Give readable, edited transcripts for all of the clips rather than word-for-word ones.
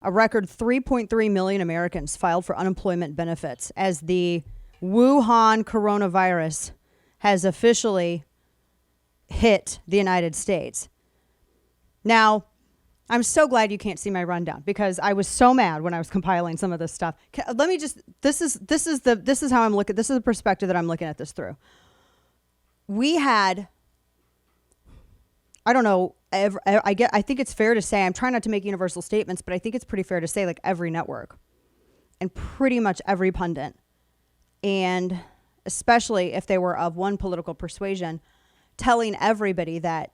A record 3.3 million Americans filed for unemployment benefits as the Wuhan coronavirus has officially hit the United States. Now, I'm so glad you can't see my rundown because I was so mad when I was compiling some of this stuff. Let me just, this is how I'm looking, this is the perspective that I'm looking at this through. We had, I don't know, I think it's fair to say, I'm trying not to make universal statements, but I think it's pretty fair to say like every network and pretty much every pundit, and especially if they were of one political persuasion, telling everybody that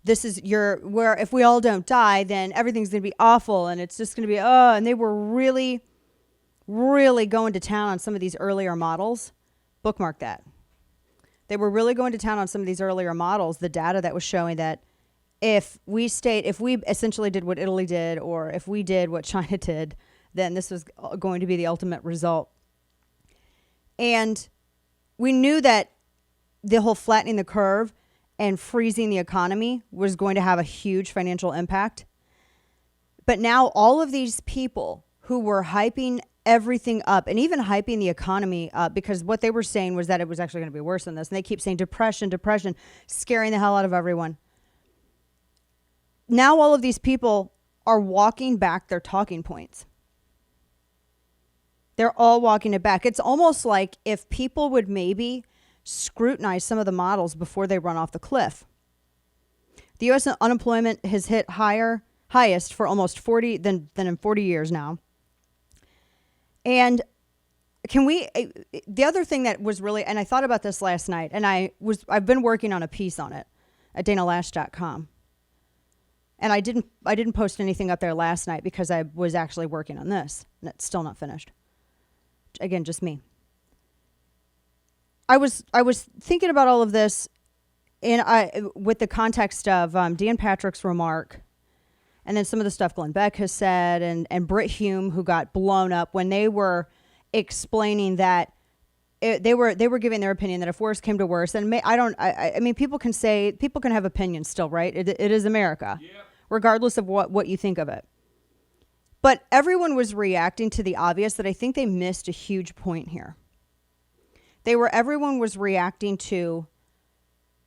this is where if we all don't die, then everything's going to be awful and it's just going to be, and they were really, really going to town on some of these earlier models. Bookmark that. They were really going to town on some of these earlier models, the data that was showing that if we essentially did what Italy did, or if we did what China did, then this was going to be the ultimate result. And we knew that the whole flattening the curve and freezing the economy was going to have a huge financial impact. But now all of these people who were hyping everything up and even hyping the economy up, because what they were saying was that it was actually going to be worse than this. And they keep saying depression, scaring the hell out of everyone. Now all of these people are walking back their talking points. They're all walking it back. It's almost like if people would maybe scrutinize some of the models before they run off the cliff. The U.S. unemployment has hit highest for almost 40 than in 40 years now. And the other thing that was really, and I thought about this last night, and I've been working on a piece on it at DanaLoesch.com. And I didn't post anything up there last night because I was actually working on this, and it's still not finished. Again, just me. I was thinking about all of this with the context of Dan Patrick's remark, and then some of the stuff Glenn Beck has said, and Brit Hume, who got blown up when they were explaining that they were giving their opinion that if worse came to worse, and I mean people can have opinions still, right? It is America, yep. Regardless of what you think of it. But everyone was reacting to the obvious that I think they missed a huge point here. Everyone was reacting to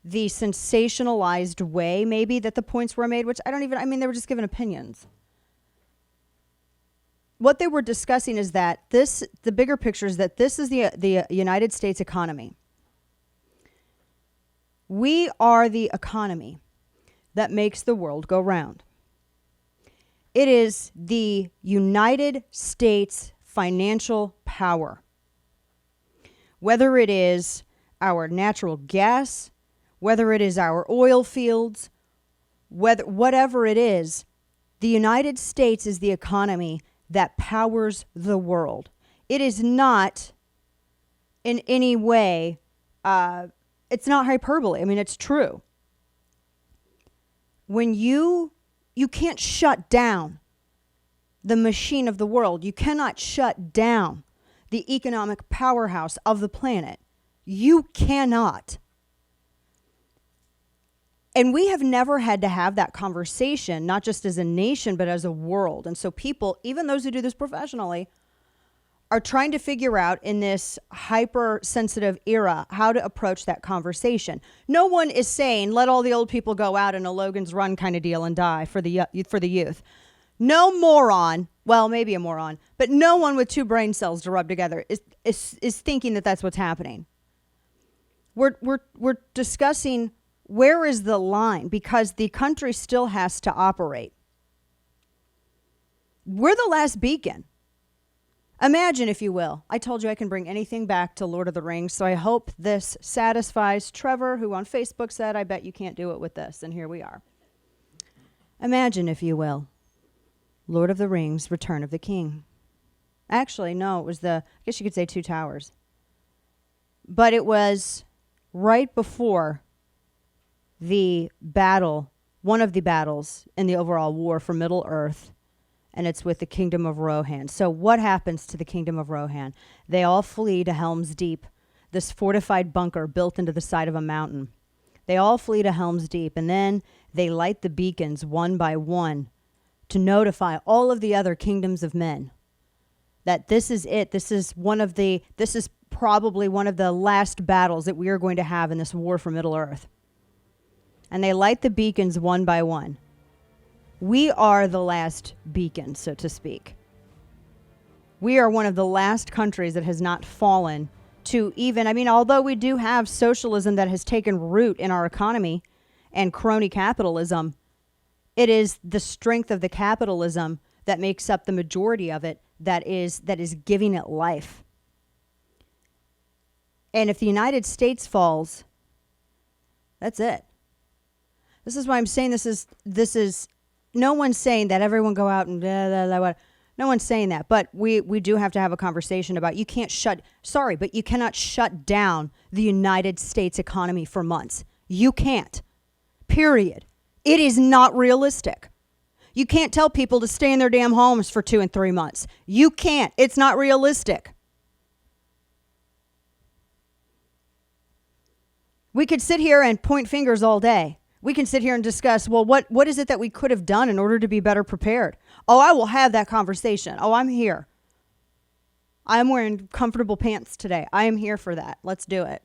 the sensationalized way maybe that the points were made, which they were just giving opinions. What they were discussing is that the bigger picture is that this is the United States economy. We are the economy that makes the world go round. It is the United States financial power. Whether it is our natural gas, whether it is our oil fields, whatever it is, the United States is the economy that powers the world. It is not in any way, it's not hyperbole. I mean, it's true. When you can't shut down the machine of the world. You cannot shut down the economic powerhouse of the planet. You cannot. And we have never had to have that conversation, not just as a nation, but as a world. And so people, even those who do this professionally, are trying to figure out in this hypersensitive era how to approach that conversation. No one is saying, let all the old people go out in a Logan's Run kind of deal and die for the youth. No moron, well, maybe a moron, but no one with two brain cells to rub together is thinking that that's what's happening. We're discussing where is the line, because the country still has to operate. We're the last beacon. Imagine, if you will. I told you I can bring anything back to Lord of the Rings, so I hope this satisfies Trevor, who on Facebook said, I bet you can't do it with this, and here we are. Imagine, if you will, Lord of the Rings, Return of the King. Actually, no, it was I guess you could say Two Towers. But it was right before the battle, one of the battles in the overall war for Middle-earth, and it's with the Kingdom of Rohan. So what happens to the Kingdom of Rohan? They all flee to Helm's Deep, this fortified bunker built into the side of a mountain. They all flee to Helm's Deep, and then they light the beacons one by one to notify all of the other kingdoms of men that this is it. This is probably one of the last battles that we are going to have in this war for Middle Earth. And they light the beacons one by one. We are the last beacon, so to speak. We are one of the last countries that has not fallen to even, although we do have socialism that has taken root in our economy and crony capitalism, it is the strength of the capitalism that makes up the majority of it that is giving it life. And if the United States falls, that's it. This is why I'm saying this is no one's saying that everyone go out and blah, blah, blah, blah. No one's saying that, but we do have to have a conversation about you cannot shut down the United States economy for months. You can't. Period. It is not realistic. You can't tell people to stay in their damn homes for 2 and 3 months. You can't. It's not realistic. We could sit here and point fingers all day. We can sit here and discuss, well, what is it that we could have done in order to be better prepared? Oh, I will have that conversation. Oh, I'm here. I'm wearing comfortable pants today. I am here for that. Let's do it.